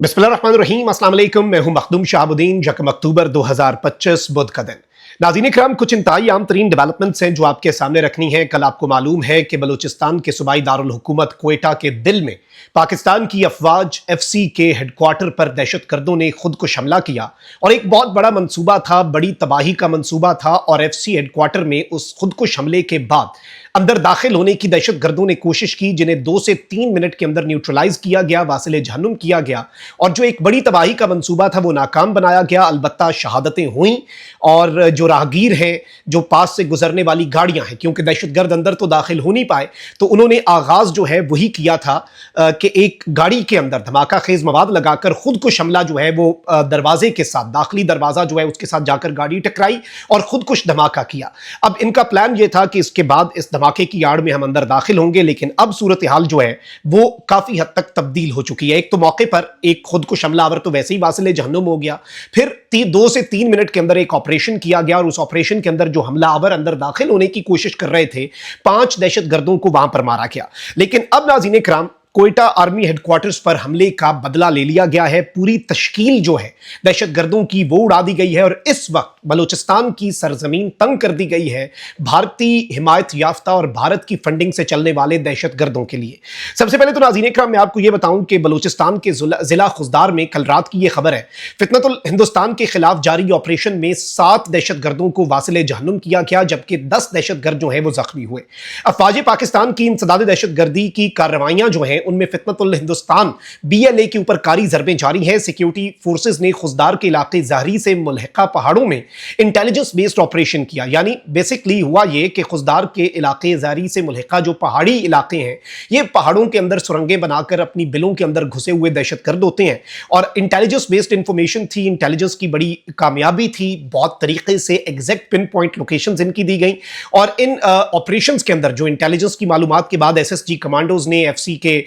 बिस्मिल्लाहिर्रहमानिर्रहीम, अस्सलाम वालेकुम। मैं हूं मखदूम शहाबुद्दीन। यकम अक्टूबर 2025 बुध का दिन। नाज़रीन इकराम, कुछ इंतहाई आम तरीन डेवलपमेंट्स हैं जो आपके सामने रखनी है। कल आपको मालूम है कि बलूचिस्तान के सूबाई दारुल हुकूमत क्वेटा के दिल में पाकिस्तान की अफवाज FC के हेडक्वार्टर पर दहशत गर्दों ने खुद को हमला किया और एक बहुत बड़ा मंसूबा था, बड़ी तबाही का मंसूबा था। और FC हेडक्वार्टर में उस खुद को हमले के बाद अंदर दाखिल होने की दहशत गर्दों ने कोशिश की, जिन्हें 2 से 3 मिनट के अंदर न्यूट्रलाइज किया गया, वासिले जहन्नुम किया गया और जो एक बड़ी तबाही का मंसूबा था वो नाकाम बनाया गया। अलबत्ता शहादतें हुई और जो राहगीर हैं, जो पास से गुजरने वाली गाड़ियां हैं, क्योंकि दहशतगर्द अंदर तो दाखिल हो नहीं पाए, तो उन्होंने आगाज जो है वही किया था कि एक गाड़ी के अंदर धमाका खेज मवाद लगाकर खुद को हमला जो है वो दरवाजे के साथ, दाखिली दरवाजा जो है उसके साथ जाकर गाड़ी टकराई और खुद कुछ धमाका किया। अब इनका प्लान ये था कि इसके बाद इस धमाके की आड़ में हम अंदर दाखिल होंगे, लेकिन अब सूरत हाल जो है वो काफी हद तक तब्दील हो चुकी है। एक तो मौके पर एक खुद को हमलावर तो वैसे ही वासिले जहन्नुम हो गया, फिर 2 से 3 मिनट के अंदर एक ऑपरेशन किया गया और उस ऑपरेशन के अंदर जो हमलावर अंदर दाखिल होने की कोशिश कर रहे थे, 5 दहशत गर्दों को वहां पर मारा गया। लेकिन अब नाज़रीन इकराम, क्वेटा आर्मी हेडक्वार्टर्स पर हमले का बदला ले लिया गया है। पूरी तश्कील जो है दहशतगर्दों की वो उड़ा दी गई है और इस वक्त बलूचिस्तान की सरजमीन तंग कर दी गई है भारतीय हिमायत याफ्ता और भारत की फंडिंग से चलने वाले दहशतगर्दों के लिए। सबसे पहले तो नाज़रीन इकराम, मैं आपको यह बताऊं कि बलूचिस्तान के जिला खुजदार में कल रात की यह खबर है, फितनतुल हिंदुस्तान के खिलाफ जारी ऑपरेशन में 7 दहशतगर्दों को वासिले जहन्नुम किया गया, जबकि 10 दहशतगर्द जो है वो जख्मी हुए। अफवाज पाकिस्तान की इंसदाद दहशतगर्दी की कार्रवाइयां जो हैं उनमें फितनतुल हिंदुस्तान BLA के ऊपर कारी ज़रबें जारी हैं। सिक्योरिटी फोर्सेज ने खुजदार के इलाके ज़हरी से मुल्हिका पहाड़ों में इंटेलिजेंस बेस्ड ऑपरेशन किया। यानी बेसिकली हुआ ये कि खुजदार के इलाके ज़हरी से मुल्हिका जो पहाड़ी इलाके हैं, ये पहाड़ों के अंदर सुरंगें बनाकर अपनी बिलों के अंदर घुसे हुए दहशतगर्द होते हैं और इंटेलिजेंस बेस्ड इंफॉर्मेशन थी, इंटेलिजेंस की बड़ी कामयाबी थी। बहुत तरीके से एग्जैक्ट पिन पॉइंट लोकेशंस इनकी दी गई और इन ऑपरेशंस के अंदर जो इंटेलिजेंस की मालूमात के बाद SSG कमांडोज ने, FC के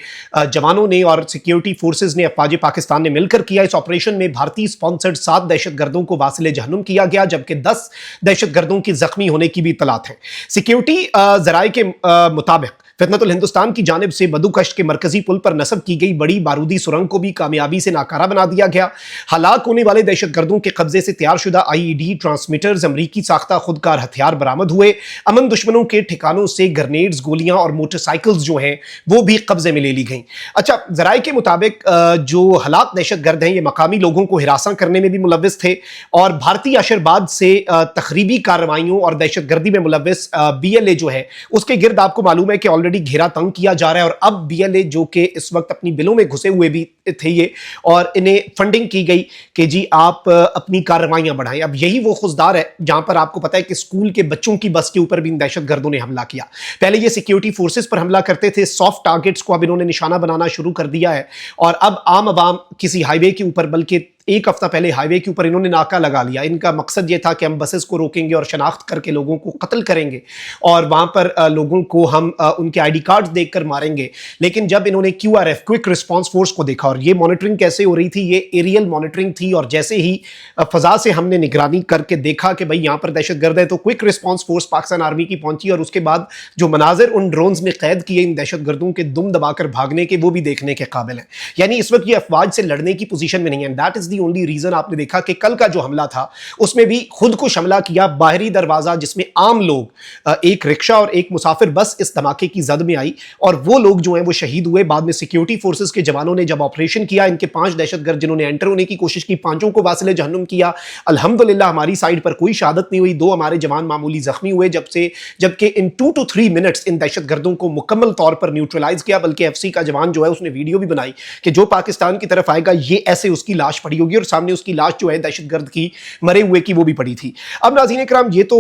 जवानों ने और सिक्योरिटी फोर्सेज ने, अफवाज पाकिस्तान ने मिलकर किया। इस ऑपरेशन में भारतीय स्पॉन्सर्ड 7 दहशतगर्दों को वासिले जहन्नुम किया गया, जबकि 10 दहशतगर्दों की जख्मी होने की भी इत्तलात है। सिक्योरिटी जराये के मुताबिक फितनतुल हिंदुस्तान की जानिब से बदुकश्त के मरकजी पुल पर नस्ब की गई बड़ी बारूदी सुरंग को भी कामयाबी से नाकारा बना दिया गया। हलाक होने वाले दहशतगर्दों के कब्जे से तैयारशुदा IED ट्रांसमीटर्स, अमरीकी साख्ता खुदकार हथियार बरामद हुए। अमन दुश्मनों के ठिकानों से ग्रेनेड्स, गोलियां और मोटरसाइकिल्स जो हैं वो भी कब्जे में ले ली गई। अच्छा, जराये के मुताबिक जो हलाक दहशतगर्द हैं ये मकामी लोगों को हिरासा करने में भी मुलव्विस थे और भारतीय अशरबाद से तखरीबी कार्रवाइयों और दहशतगर्दी में मुलव्विस BLA जो है उसके गिर्द आपको मालूम है कि ऑलरेडी घेरा तंग किया जा रहा है। और अब BLA जो कि इस वक्त अपनी बिलों में घुसे हुए भी थे ये, और इन्हें फंडिंग की गई कि जी आप अपनी कार्रवाइयां बढ़ाएं। अब यही वो खुजदार है जहां पर आपको पता है कि स्कूल के बच्चों की बस के ऊपर भी इन दहशतगर्दों ने हमला किया। पहले ये सिक्योरिटी फोर्सेस पर हमला करते थे, सॉफ्ट टारगेट्स को अब इन्होंने निशाना बनाना शुरू कर दिया है और अब आम आवाम किसी हाईवे के ऊपर, बल्कि एक हफ्ता पहले हाईवे के ऊपर इन्होंने नाका लगा लिया। इनका मकसद ये था कि हम बसेस को रोकेंगे और शनाख्त करके लोगों को कत्ल करेंगे और वहां पर लोगों को हम उनके ID कार्ड देखकर मारेंगे। लेकिन जब इन्होंने QRF, क्विक रिस्पांस फोर्स को देखा, और ये मॉनिटरिंग कैसे हो रही थी, ये एरियल मॉनिटरिंग थी, और जैसे ही फजा से हमने निगरानी करके देखा कि भाई यहाँ पर दहशतगर्द है, तो quick response force Pakistan army की पहुंची और उसके बाद जो मनाजिर उन ड्रोन्स ने कैद किए इन दहशतगर्दों के दुम दबाकर भागने के, वो भी देखने के काबिल है। यानी इस वक्त ये अफवाज से लड़ने की पोजीशन में नहीं है। That is the only reason आपने देखा कि कल का जो हमला था उसमें भी खुद को हमला किया। बाहरी दरवाजा जिसमें आम लोग, एक रिक्शा और एक मुसाफिर बस इस धमाके की जद में आई और वो लोग जो हैं वो शहीद हुए। बाद में सिक्योरिटी फोर्सेस के जवानों ने जब ऑपरेशन किया, इनके 5 दहशतगर्द जिन्होंने एंटर होने की कोशिश की, 5 को वासिले जहन्नुम किया। अल्हम्दुलिल्लाह हमारी साइड पर कोई शहादत नहीं हुई, 2 हमारे जवान मामूली जख्मी हुए, जबकि इन 2 to 3 मिनट्स इन दहशतगर्दों को मुकम्मल तौर पर न्यूट्रलाइज किया। बल्कि FC का जवान जो है उसने वीडियो भी बनाई कि जो पाकिस्तान की तरफ आएगा ये ऐसे उसकी लाश पड़ी होगी, और सामने उसकी लाश जो है दहशतगर्द की, मरे हुए की, वो भी पड़ी थी। अब नाज़रीन इकराम, ये तो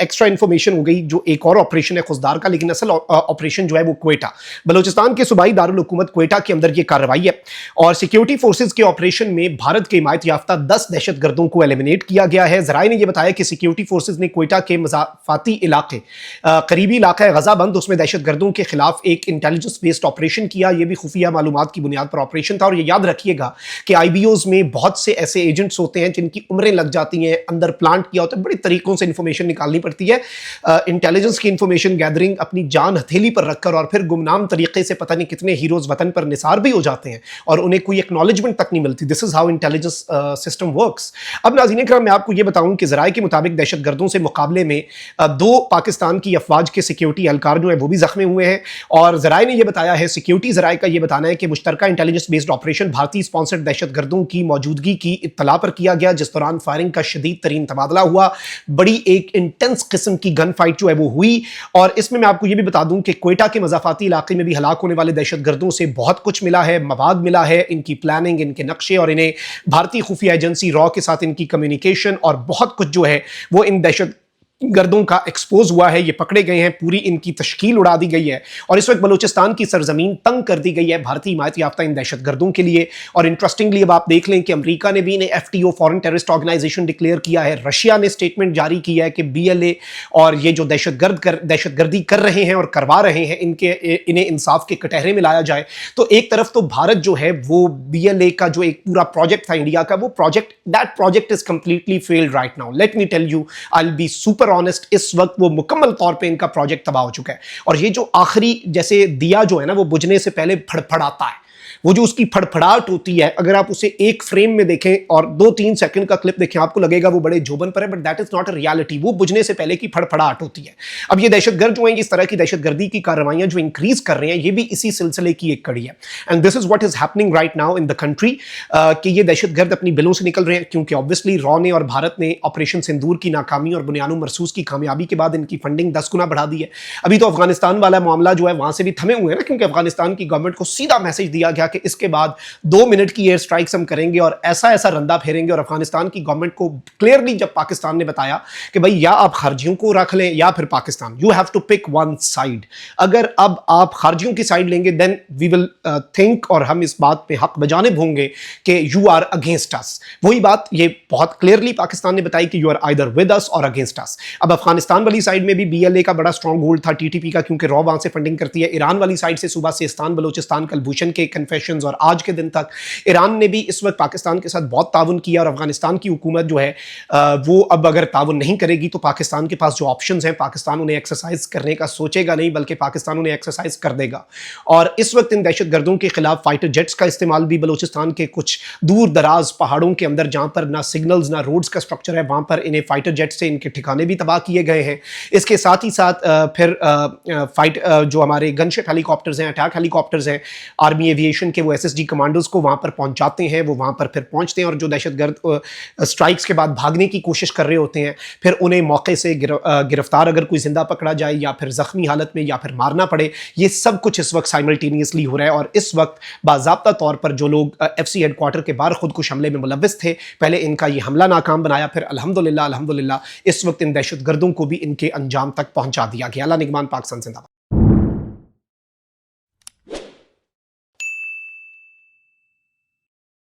एक्स्ट्रा इंफॉर्मेशन हो गई जो एक और ऑपरेशन है खुजदार का, लेकिन असल ऑपरेशन जो है वो क्वेटा, बलूचिस्तान के सूबाई दारुल हुकूमत क्वेटा के अंदर ये कार्रवाई है और सिक्योरिटी फोर्सेज के ऑपरेशन में भारत के हिमायत याफ्ता 10 दहशतगर्दों को एलिमिनेट किया गया है। जराये ने यह बताया कि सिक्योरिटी फोर्सेज ने क्वेटा के मज़ाफाती इलाके, करीबी इलाका है गजाबंद, उसमें दहशतगर्दों के खिलाफ एक इंटेलिजेंस बेस्ड ऑपरेशन किया। यह भी खुफिया मालूमात की बुनियाद पर ऑपरेशन था और ये याद रखिएगा कि IBOs में बहुत بہت سے ایسے ایجنٹس ہوتے ہیں جن کی عمریں لگ جاتی ہیں, اندر پلانٹ کیا ہوتا ہے, بڑے طریقوں سے انفارمیشن نکالنی پڑتی ہے, انٹیلیجنس کی انفارمیشن گیدرنگ اپنی جان ہتھیلی پر رکھ کر, اور پھر گمنام طریقے سے پتہ نہیں کتنے ہیروز وطن پر نثار بھی ہو جاتے ہیں اور انہیں کوئی ایکنالجمنٹ تک نہیں ملتی. This is how intelligence system works. اب ناظرین کرام, میں آپ کو یہ بتاؤں کہ ذرائع کے مطابق دہشت گردوں سے مقابلے میں 2 پاکستان کی افواج کے سیکیورٹی اہلکار جو ہیں وہ بھی زخمی ہوئے ہیں, اور ذرائع نے یہ بتایا ہے, سیکیورٹی ذرائع کا یہ بتانا ہے کہ مشترکہ انٹیلیجنس بیسڈ آپریشن بھارتی اسپانسرڈ دہشت گردوں کی موجودگی کی اطلاع پر کیا گیا, جس دوران فائرنگ کا شدید ترین تبادلہ ہوا. بڑی ایک انٹینس قسم کی گن فائٹ جو ہے وہ ہوئی, اور اس میں آپ کو یہ بھی بتا دوں کہ کوئٹہ کے مضافاتی علاقے میں بھی ہلاک ہونے والے دہشت گردوں سے بہت کچھ ملا ہے, مواد ملا ہے, ان کی پلاننگ, ان کے نقشے, اور انہیں بھارتی خفیہ ایجنسی را کے ساتھ ان کی کمیونیکیشن اور بہت کچھ جو ہے وہ ان دہشت گردوں کا ایکسپوز ہوا ہے. یہ پکڑے گئے ہیں, پوری ان کی تشکیل اڑا دی گئی ہے, اور اس وقت بلوچستان کی سرزمین تنگ کر دی گئی ہے بھارتی حمایت یافتہ ان دہشت گردوں کے لیے. اور انٹرسٹنگلی اب آپ دیکھ لیں کہ امریکہ نے بھی انہیں FTO فورن ٹیررسٹ آرگنائزیشن ڈکلیئر کیا ہے, رشیا نے اسٹیٹمنٹ جاری کیا ہے کہ BLA اور یہ جو دہشت گردی کر رہے ہیں اور کروا رہے ہیں انہیں انصاف کے کٹہرے میں لایا جائے. تو ایک طرف تو بھارت جو ہے وہ BLA کا جو ایک پورا پروجیکٹ تھا انڈیا کا, وہ that project is completely failed right now. Let me tell you, I will be super honest, اس وقت وہ مکمل طور پہ ان کا پروجیکٹ تباہ ہو چکا ہے. اور یہ جو آخری جیسے دیا جو ہے نا وہ بجھنے سے پہلے پھڑپھڑاتا ہے, وہ جو اس کی پھڑپھڑاہٹ ہوتی ہے, اگر آپ اسے ایک فریم میں دیکھیں اور 2-3 سیکنڈ کا کلپ دیکھیں, آپ کو لگے گا وہ بڑے جوبن پر ہے, but that is not a reality. وہ بجھنے سے پہلے کی پھڑپھڑاہٹ ہوتی ہے. اب یہ دہشت گرد جو ہیں, اس طرح کی دہشت گردی کی کارروائیاں جو انکریز کر رہے ہیں, یہ بھی اسی سلسلے کی ایک کڑی ہے. And this is what is happening right now in the country, کہ یہ دہشت گرد اپنی بلوں سے نکل رہے ہیں, کیونکہ آبویسلی را نے اور بھارت نے آپریشن سندور کی ناکامی اور بنیانو مرسوس کی کامیابی کے بعد ان کی فنڈنگ 10 گنا بڑھا دی ہے. ابھی تو افغانستان والا معاملہ جو ہے وہاں سے بھی تھمے ہوئے ہیں نا, کیونکہ افغانستان کی گورنمنٹ کو سیدھا میسج دیا گیا کہ اس کے بعد 2 منٹ کی ایئر سٹرائکس ہم کریں گے اور ایسا رندہ پھیریں گے. اور افغانستان کی گورنمنٹ کو کلیئرلی جب پاکستان نے بتایا کہ بھائی یا آپ خارجیوں کو رکھ لیں یا پھر Pakistan, you have to pick one side. اگر اب آپ خارجیوں کی سائڈ لیں گے دین وی ول تھنک, اور ہم اس بات پہ حق بجانب ہوں گے کہ یو آر اگینسٹ اس. وہی بات یہ بہت کلیئرلی پاکستان نے بتائی کہ you are either with us or against اس. اب افغانستان والی سائڈ میں بھی BLA کا بڑا اسٹرانگ ہولڈ تھا, TTP کا, کیونکہ را وہاں سے فنڈنگ کرتی ہے. ایران والی سائڈ سے صوبہ سیستان بلوچستان کلبھوشن کے کنفیشنز, اور آج کے دن تک ایران نے بھی اس وقت پاکستان کے ساتھ بہت تعاون کیا. اور افغانستان کی حکومت جو ہے وہ اب اگر تعاون نہیں کرے گی تو پاکستان کے پاس جو آپشنز ہیں, پاکستان انہیں ایکسرسائز کرنے کا سوچے گا نہیں, بلکہ پاکستان انہیں ایکسرسائز کر دے گا. اور اس وقت ان دہشت گردوں کے خلاف فائٹر جیٹس کا استعمال بھی بلوچستان کے کچھ دور دراز پہاڑوں کے اندر, جہاں پر نہ سگنلز نہ روڈز کا اسٹرکچر ہے, وہاں پر انہیں فائٹر جیٹ سے ان کے ٹھکانے بھی تباہ کیے گئے ہیں. اس کے ساتھ ہی ساتھ پھر فائٹ جو ہمارے گن شپ ہیلی کاپٹرز ہیں, اٹیک ہیلی کاپٹرز ہیں آرمی ایویشن کے, وہ SSG کمانڈوز کو وہاں پر پہنچاتے ہیں. وہ وہاں پر پھر پہنچتے ہیں, اور جو دہشت گرد اسٹرائکس کے بعد بھاگنے کی کوشش کر رہے ہوتے ہیں, پھر انہیں موقع سے گرفتار اگر کوئی زندہ پکڑا جائے یا پھر زخمی حالت میں یا پھر مارنا پڑے. یہ سب کچھ اس وقت سائملٹینیسلی ہو رہا ہے. اور اس وقت باضابطہ طور پر جو لوگ FC ہیڈ کوارٹر کے باہر خودکش حملے میں ملوث تھے, پہلے ان کا یہ حملہ ناکام بنایا, پھر الحمدللہ اس وقت ان دہشت گردوں کو بھی ان کے انجام تک پہنچا دیا گیا. اللہ نگمان پاکستان زندہ باد.